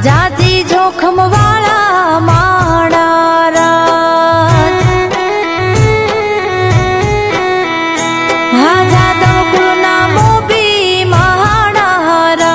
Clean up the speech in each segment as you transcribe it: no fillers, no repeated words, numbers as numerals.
જાજી જોખમ વાળા માણા હા જાદવ કુળના મોભી મહારાજ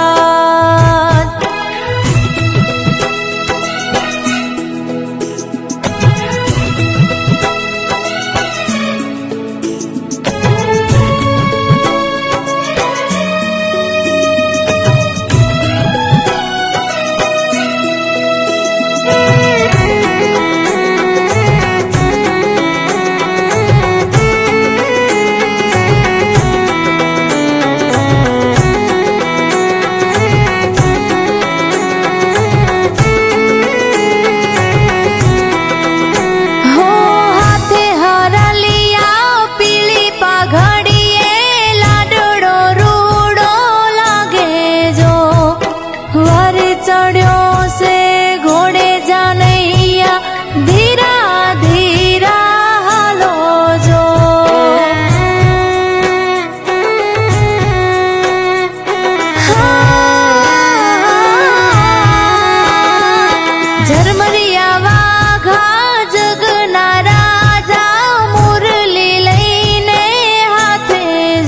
ઝરમરિયા વાઘા જગના રાજા મુરલી લઈને હાથે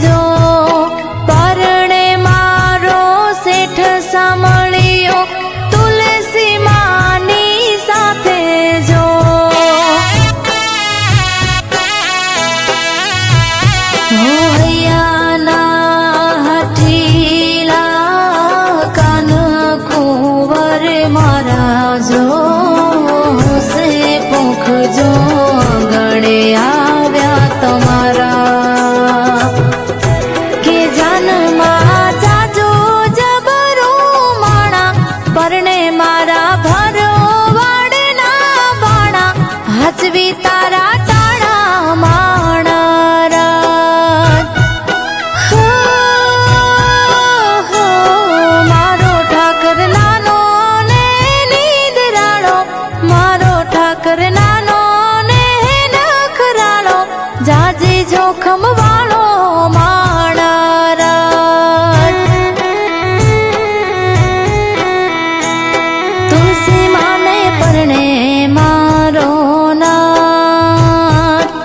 જો પરણે મારો શેઠ સાંભળ્યો તુલસી માની સાથે જો હૈયાના હઠીલા કાન કુંવર મારા જો જો ગણે આવ્યા તમારા કે જાનમાં જાજો જબરું માણા પરણે મારા ભરો વાડના બાણા હાચવી તારા ટાણા માણા મારો ઠાકર નાનો ને નીંદરાળો મારો ઠાકર નાનો જાજી જોખમ વાળો માણા તુલસી માને પરણે મારો નાથ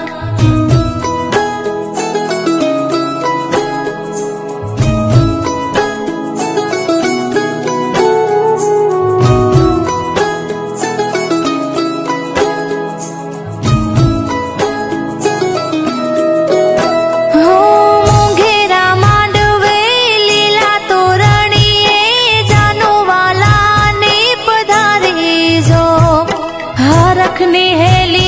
ની હેલી